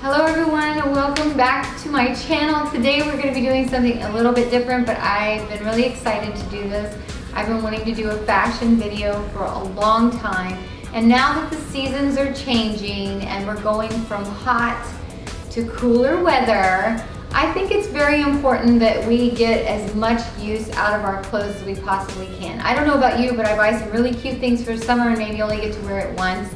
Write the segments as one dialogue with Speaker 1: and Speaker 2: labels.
Speaker 1: Hello everyone, welcome back to my channel. Today we're going to be doing something a little bit different, but I've been really excited to do this. I've been wanting to do a fashion video for a long time, and now that the seasons are changing and we're going from hot to cooler weather, I think it's very important that we get as much use out of our clothes as we possibly can. I don't know about you, but I buy some really cute things for summer and maybe only get to wear it once.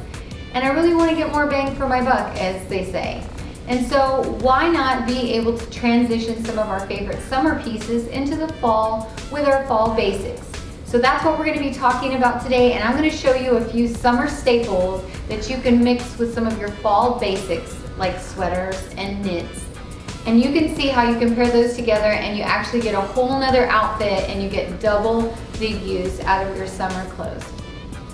Speaker 1: And I really want to get more bang for my buck, as they say. And so why not be able to transition some of our favorite summer pieces into the fall with our fall basics? So that's what we're going to be talking about today, and I'm going to show you a few summer staples that you can mix with some of your fall basics like sweaters and knits. And you can see how you can pair those together and you actually get a whole nother outfit and you get double the use out of your summer clothes.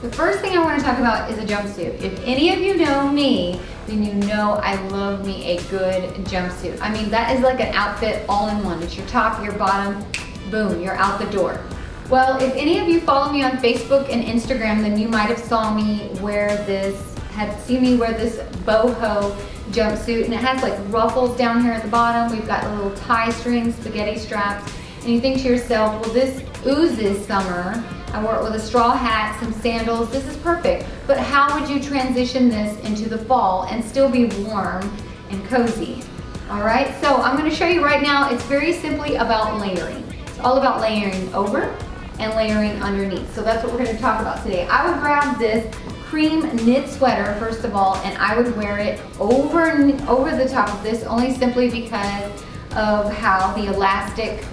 Speaker 1: The first thing I want to talk about is a jumpsuit. If any of you know me, then you know I love me a good jumpsuit. I mean, that is like an outfit all in one. It's your top, your bottom, boom, you're out the door. Well, if any of you follow me on Facebook and Instagram, then you might have seen me wear this boho jumpsuit, and it has like ruffles down here at the bottom. We've got little tie strings, spaghetti straps, and you think to yourself, well, this oozes summer. I wore it with a straw hat, some sandals. This is perfect. But how would you transition this into the fall and still be warm and cozy? All right, so I'm going to show you right now. It's very simply about layering. It's all about layering over and layering underneath. So that's what we're going to talk about today. I would grab this cream knit sweater first of all, and I would wear it over the top of this, only simply because of how the elastic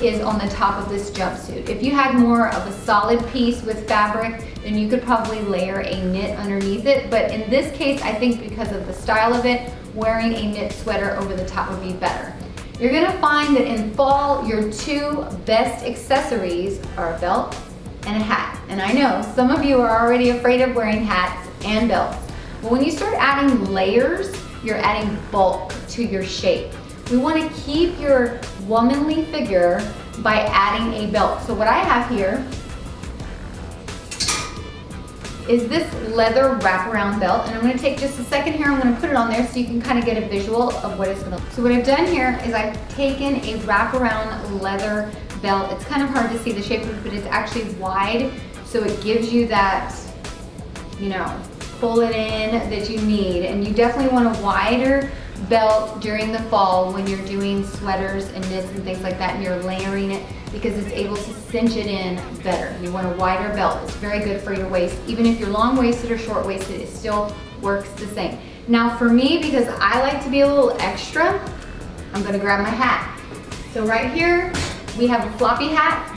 Speaker 1: is on the top of this jumpsuit. If you had more of a solid piece with fabric, then you could probably layer a knit underneath it. But in this case, I think because of the style of it, wearing a knit sweater over the top would be better. You're gonna find that in fall, your two best accessories are a belt and a hat. And I know some of you are already afraid of wearing hats and belts. But when you start adding layers, you're adding bulk to your shape. We want to keep your womanly figure by adding a belt. So what I have here is this leather wraparound belt, and I'm going to take just a second here. I'm going to put it on there so you can kind of get a visual of what it's going to look. So what I've done here is I've taken a wraparound leather belt. It's kind of hard to see the shape of it, but it's actually wide, so it gives you that, you know, pull it in that you need. And you definitely want a wider belt during the fall when you're doing sweaters and knits and things like that, and you're layering it, because it's able to cinch it in better. You want a wider belt. It's very good for your waist. Even if you're long-waisted or short-waisted, it still works the same. Now for me, because I like to be a little extra, I'm gonna grab my hat. So right here, we have a floppy hat.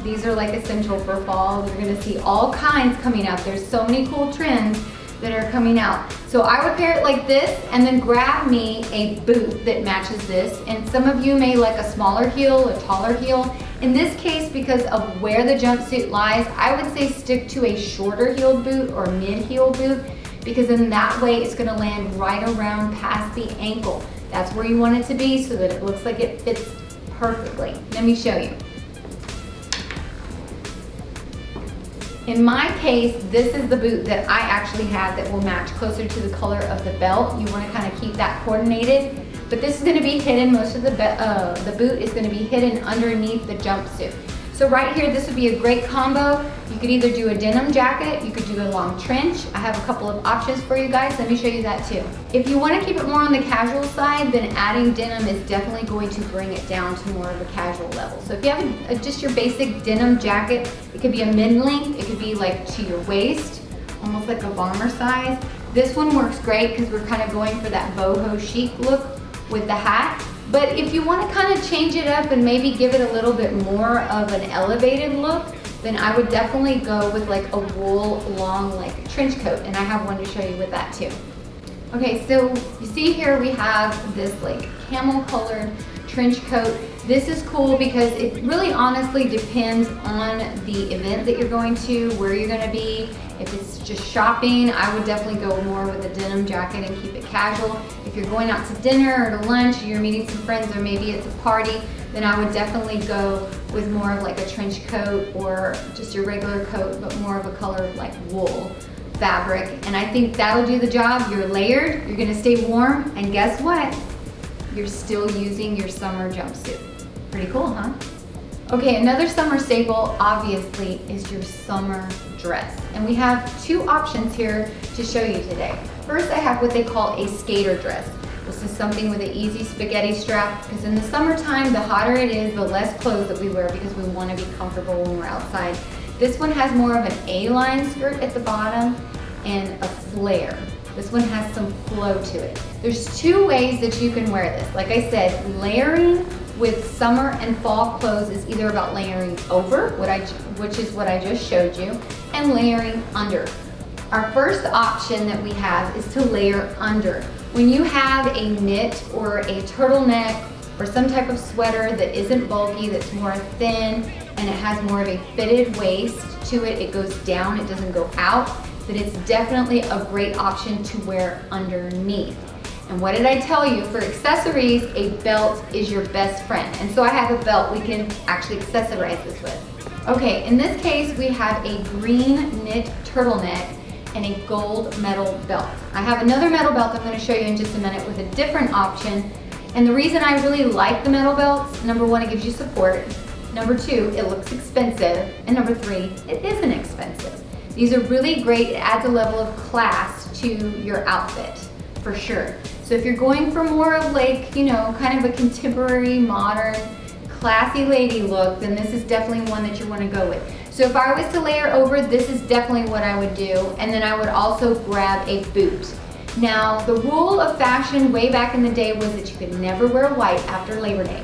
Speaker 1: These are like essential for fall. You're gonna see all kinds coming out. There's so many cool trends that are coming out. So I would pair it like this and then grab me a boot that matches this. And some of you may like a smaller heel, a taller heel. In this case, because of where the jumpsuit lies, I would say stick to a shorter heeled boot or mid-heel boot, because in that way it's gonna land right around past the ankle. That's where you want it to be so that it looks like it fits perfectly. Let me show you. In my case, this is the boot that I actually have that will match closer to the color of the belt. You want to kind of keep that coordinated, but this is going to be hidden. Most of the boot is going to be hidden underneath the jumpsuit. So right here, this would be a great combo. You could either do a denim jacket, you could do a long trench. I have a couple of options for you guys. Let me show you that too. If you want to keep it more on the casual side, then adding denim is definitely going to bring it down to more of a casual level. So if you have just your basic denim jacket, it could be a mid-length, it could be like to your waist, almost like a bomber size. This one works great because we're kind of going for that boho chic look with the hat. But if you want to kind of change it up and maybe give it a little bit more of an elevated look, then I would definitely go with like a wool long like trench coat, and I have one to show you with that too. Okay, so you see here we have this like camel colored trench coat. This is cool because it really honestly depends on the event that you're going to, where you're going to be. If it's just shopping, I would definitely go more with a denim jacket and keep it casual. If you're going out to dinner or to lunch, or you're meeting some friends, or maybe it's a party, then I would definitely go with more of like a trench coat or just your regular coat, but more of a color of like wool. fabric, and I think that'll do the job. You're layered, you're gonna stay warm, and guess what? You're still using your summer jumpsuit. Pretty cool, huh? Okay, another summer staple, obviously, is your summer dress. And we have two options here to show you today. First, I have what they call a skater dress. This is something with an easy spaghetti strap, because in the summertime, the hotter it is, the less clothes that we wear because we want to be comfortable when we're outside. This one has more of an A-line skirt at the bottom and a flare. This one has some flow to it. There's two ways that you can wear this. Like I said, layering with summer and fall clothes is either about layering over, which is what I just showed you, and layering under. Our first option that we have is to layer under. When you have a knit or a turtleneck or some type of sweater that isn't bulky, that's more thin, and it has more of a fitted waist to it, it goes down, it doesn't go out, then it's definitely a great option to wear underneath. And what did I tell you? For accessories, a belt is your best friend. And so I have a belt we can actually accessorize this with. Okay, in this case, we have a green knit turtleneck and a gold metal belt. I have another metal belt I'm going to show you in just a minute with a different option. And the reason I really like the metal belts, number one, it gives you support. Number two, it looks expensive. And number three, it isn't expensive. These are really great. It adds a level of class to your outfit, for sure. So if you're going for more of like, you know, kind of a contemporary, modern, classy lady look, then this is definitely one that you want to go with. So if I was to layer over, this is definitely what I would do. And then I would also grab a boot. Now, the rule of fashion way back in the day was that you could never wear white after Labor Day.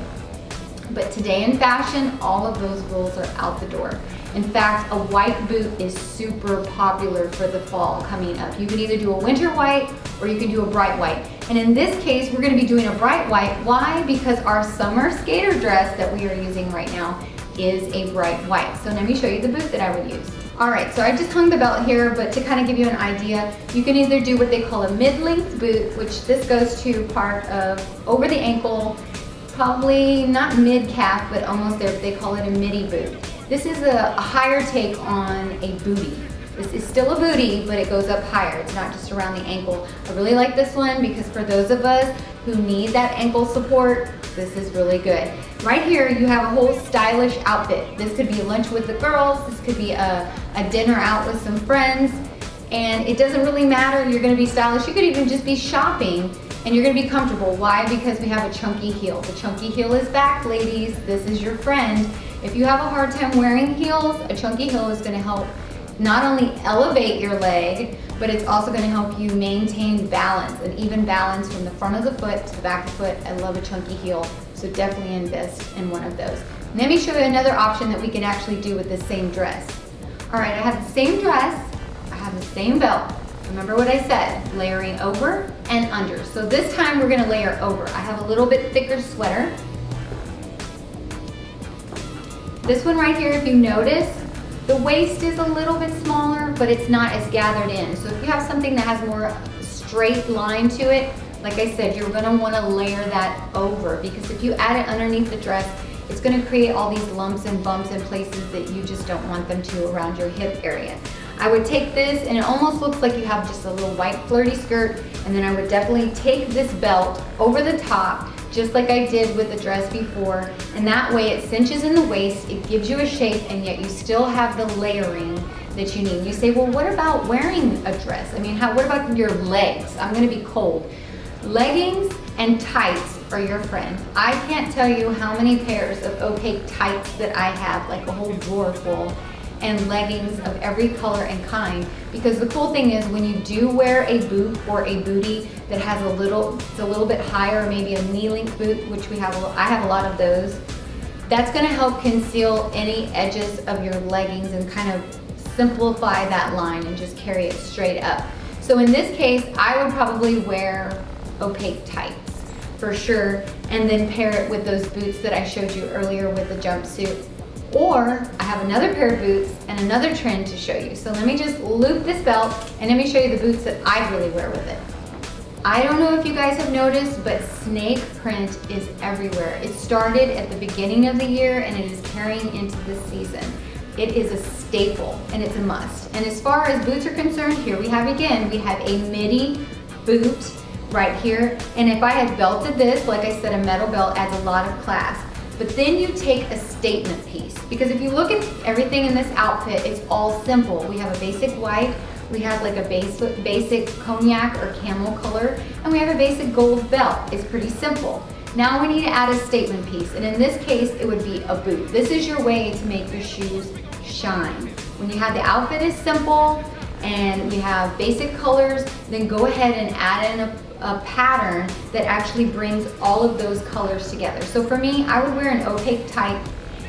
Speaker 1: But today in fashion, all of those rules are out the door. In fact, a white boot is super popular for the fall coming up. You can either do a winter white or you can do a bright white. And in this case, we're gonna be doing a bright white. Why? Because our summer skater dress that we are using right now is a bright white. So let me show you the boot that I would use. All right, so I just hung the belt here, but to kind of give you an idea, you can either do what they call a mid-length boot, which this goes to part of over the ankle, probably not mid-calf, but almost there, but they call it a midi boot. This is a higher take on a bootie. This is still a bootie, but it goes up higher. It's not just around the ankle. I really like this one because for those of us who need that ankle support, this is really good. Right here, you have a whole stylish outfit. This could be lunch with the girls. This could be a dinner out with some friends. And it doesn't really matter. You're gonna be stylish. You could even just be shopping and you're gonna be comfortable. Why? Because we have a chunky heel. The chunky heel is back, ladies. This is your friend. If you have a hard time wearing heels, a chunky heel is gonna help not only elevate your leg, but it's also gonna help you maintain balance, an even balance from the front of the foot to the back of the foot. I love a chunky heel, so definitely invest in one of those. Let me show you another option that we can actually do with this same dress. All right, I have the same dress, I have the same belt. Remember what I said, layering over and under. So this time we're gonna layer over. I have a little bit thicker sweater. This one right here, if you notice, the waist is a little bit smaller, but it's not as gathered in. So if you have something that has more straight line to it, like I said, you're gonna wanna layer that over, because if you add it underneath the dress, it's gonna create all these lumps and bumps in places that you just don't want them to around your hip area. I would take this, and it almost looks like you have just a little white flirty skirt, and then I would definitely take this belt over the top, just like I did with the dress before, and that way it cinches in the waist, it gives you a shape, and yet you still have the layering that you need. You say, well, what about wearing a dress? I mean, what about your legs? I'm gonna be cold. Leggings and tights are your friend. I can't tell you how many pairs of opaque tights that I have, like a whole drawer full, and leggings of every color and kind, because the cool thing is when you do wear a boot or a bootie that has it's a little bit higher, maybe a knee-length boot, which I have a lot of those, that's gonna help conceal any edges of your leggings and kind of simplify that line and just carry it straight up. So in this case, I would probably wear opaque tights for sure, and then pair it with those boots that I showed you earlier with the jumpsuit. Or I have another pair of boots and another trend to show you. So let me just loop this belt and let me show you the boots that I really wear with it. I don't know if you guys have noticed, but snake print is everywhere. It started at the beginning of the year and it is carrying into this season. It is a staple and it's a must. And as far as boots are concerned, here we have again, we have a midi boot right here. And if I had belted this, like I said, a metal belt adds a lot of class. But then you take a statement piece, because if you look at everything in this outfit, it's all simple. We have a basic white, we have like a basic cognac or camel color, and we have a basic gold belt. It's pretty simple. Now we need to add a statement piece, and in this case, it would be a boot. This is your way to make your shoes shine. When you have the outfit is simple and we have basic colors, then go ahead and add in a pattern that actually brings all of those colors together. So for me, I would wear an opaque type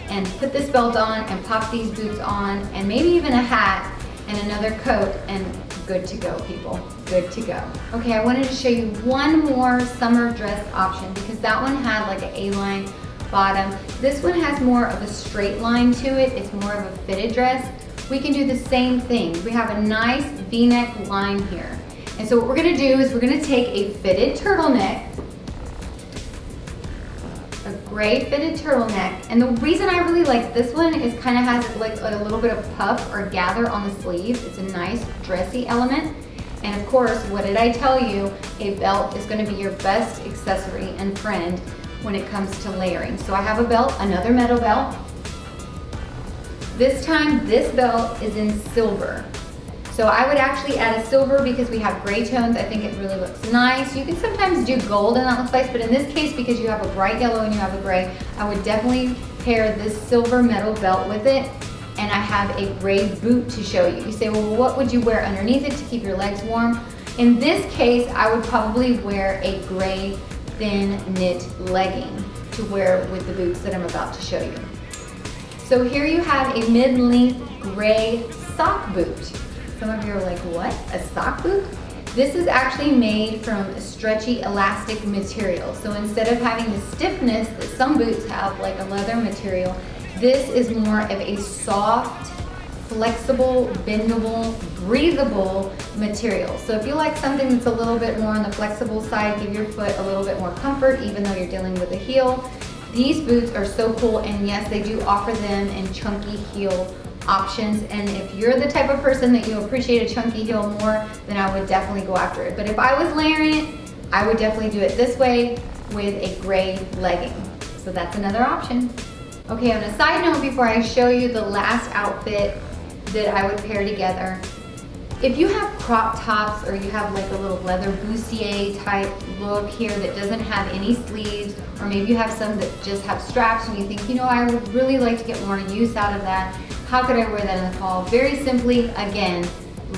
Speaker 1: and put this belt on and pop these boots on and maybe even a hat and another coat, and good to go, people, good to go. Okay, I wanted to show you one more summer dress option because that one had like an A-line bottom. This one has more of a straight line to it. It's more of a fitted dress. We can do the same thing. We have a nice V-neck line here. And so what we're gonna do is we're gonna take a fitted turtleneck, a gray fitted turtleneck. And the reason I really like this one is kind of has like a little bit of puff or gather on the sleeve. It's a nice dressy element. And of course, what did I tell you? A belt is gonna be your best accessory and friend when it comes to layering. So I have a belt, another metal belt. This time, this belt is in silver. So I would actually add a silver because we have gray tones. I think it really looks nice. You can sometimes do gold and that looks nice, but in this case, because you have a bright yellow and you have a gray, I would definitely pair this silver metal belt with it. And I have a gray boot to show you. You say, well, what would you wear underneath it to keep your legs warm? In this case, I would probably wear a gray thin knit legging to wear with the boots that I'm about to show you. So here you have a mid-length gray sock boot. Some of you are like, what, a sock boot? This is actually made from stretchy elastic material. So instead of having the stiffness that some boots have, like a leather material, this is more of a soft, flexible, bendable, breathable material. So if you like something that's a little bit more on the flexible side, give your foot a little bit more comfort even though you're dealing with a heel. These boots are so cool, and yes, they do offer them in chunky heel options. And if you're the type of person that you appreciate a chunky heel more, then I would definitely go after it. But if I was layering it, I would definitely do it this way with a gray legging. So that's another option. Okay, on a side note, before I show you the last outfit that I would pair together, if you have crop tops or you have like a little leather bustier type look here that doesn't have any sleeves, or maybe you have some that just have straps and you think, you know, I would really like to get more use out of that, how could I wear that in the fall? Very simply, again,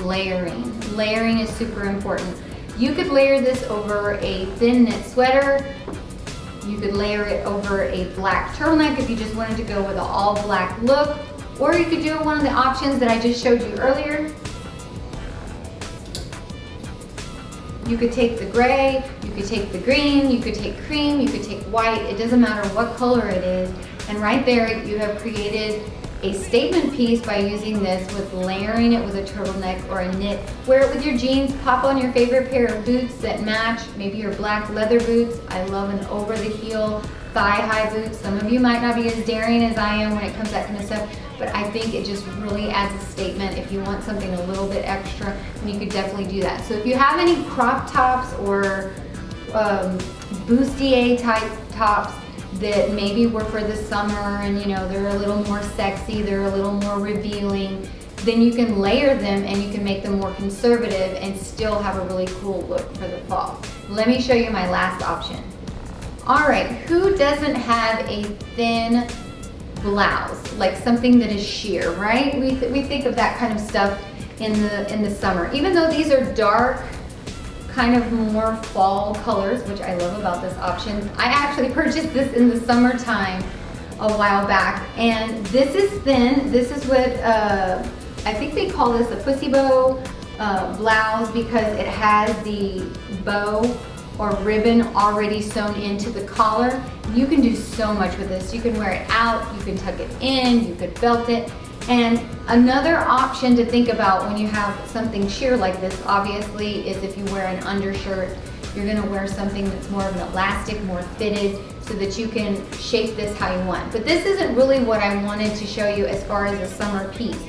Speaker 1: layering. Layering is super important. You could layer this over a thin knit sweater. You could layer it over a black turtleneck if you just wanted to go with an all black look, or you could do one of the options that I just showed you earlier. You could take the gray, you could take the green, you could take cream, you could take white. It doesn't matter what color it is. And right there, you have created a statement piece by using this with layering it with a turtleneck or a knit. Wear it with your jeans, pop on your favorite pair of boots that match, maybe your black leather boots. I love an over the heel thigh-high boot. Some of you might not be as daring as I am when it comes to that kind of stuff, but I think it just really adds a statement. If you want something a little bit extra, then you could definitely do that. So if you have any crop tops or bustier type tops that maybe were for the summer and you know they're a little more sexy, they're a little more revealing, then you can layer them and you can make them more conservative and still have a really cool look for the fall. Let me show you my last option. All right, who doesn't have a thin blouse, like something that is sheer, right? We think of that kind of stuff in the summer. Even though these are dark, kind of more fall colors, which I love about this option. I actually purchased this in the summertime a while back, and this is thin. This is what I think they call this a pussy bow blouse because it has the bow or ribbon already sewn into the collar. You can do so much with this. You can wear it out, you can tuck it in, you could belt it. And another option to think about when you have something sheer like this, obviously, is if you wear an undershirt, you're gonna wear something that's more of an elastic, more fitted, so that you can shape this how you want. But this isn't really what I wanted to show you as far as a summer piece.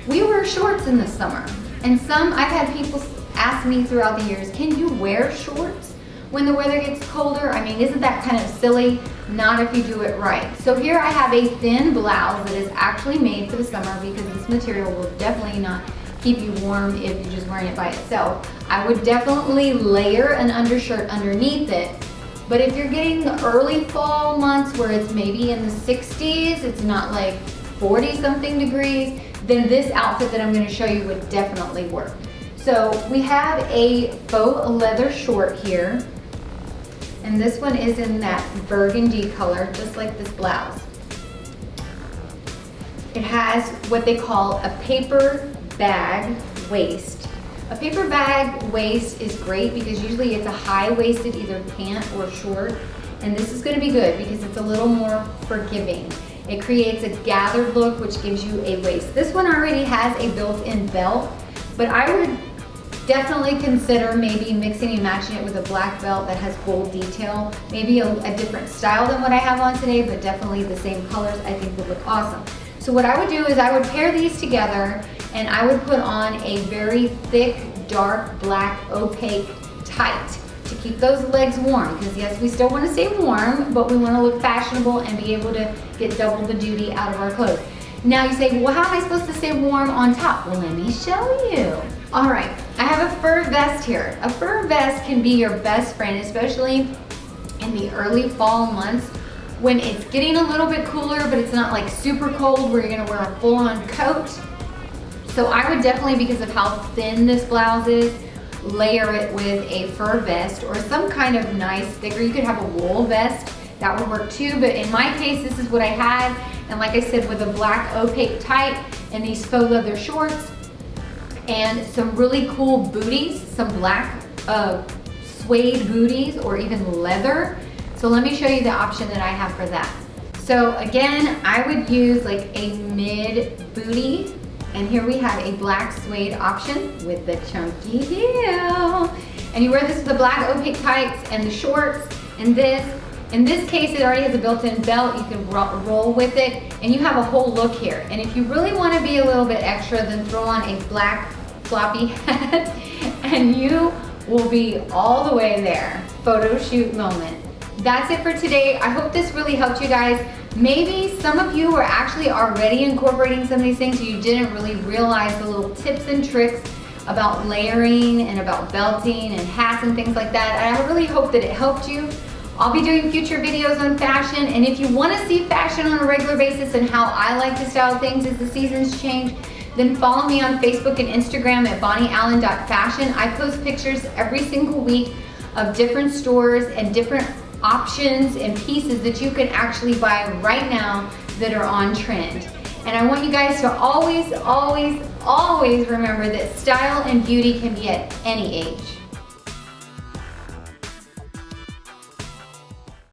Speaker 1: We wear shorts in the summer, and I've had people ask me throughout the years, can you wear shorts when the weather gets colder? I mean, isn't that kind of silly? Not if you do it right. So here I have a thin blouse that is actually made for the summer because this material will definitely not keep you warm if you're just wearing it by itself. I would definitely layer an undershirt underneath it. But if you're getting the early fall months where it's maybe in the 60s, it's not like 40 something degrees, then this outfit that I'm going to show you would definitely work. So we have a faux leather short here, and this one is in that burgundy color, just like this blouse. It has what they call a paper bag waist. A paper bag waist is great because usually it's a high-waisted either pant or short, and this is going to be good because it's a little more forgiving. It creates a gathered look which gives you a waist. This one already has a built-in belt, but I would definitely consider maybe mixing and matching it with a black belt that has gold detail. Maybe a different style than what I have on today, but definitely the same colors I think would look awesome. So what I would do is I would pair these together and I would put on a very thick, dark, black, opaque tight to keep those legs warm. Because yes, we still want to stay warm, but we want to look fashionable and be able to get double the duty out of our clothes. Now you say, well, how am I supposed to stay warm on top? Well, let me show you. All right, I have a fur vest here. A fur vest can be your best friend, especially in the early fall months when it's getting a little bit cooler, but it's not like super cold where you're gonna wear a full-on coat. So I would definitely, because of how thin this blouse is, layer it with a fur vest or some kind of nice thicker. You could have a wool vest, that would work too, but in my case, this is what I had. And like I said, with a black opaque tight and these faux leather shorts and some really cool booties, some black suede booties or even leather. So let me show you the option that I have for that. So again, I would use like a mid booty, and here we have a black suede option with the chunky heel. And you wear this with the black opaque tights and the shorts, and this. In this case, it already has a built-in belt. You can roll with it, and you have a whole look here. And if you really want to be a little bit extra, then throw on a black floppy hat, and you will be all the way there. Photo shoot moment. That's it for today. I hope this really helped you guys. Maybe some of you are actually already incorporating some of these things, so you didn't really realize the little tips and tricks about layering and about belting and hats and things like that. And I really hope that it helped you. I'll be doing future videos on fashion, and if you want to see fashion on a regular basis and how I like to style things as the seasons change, then follow me on Facebook and Instagram at BonnieAllen.Fashion. I post pictures every single week of different stores and different options and pieces that you can actually buy right now that are on trend. And I want you guys to always, always, always remember that style and beauty can be at any age.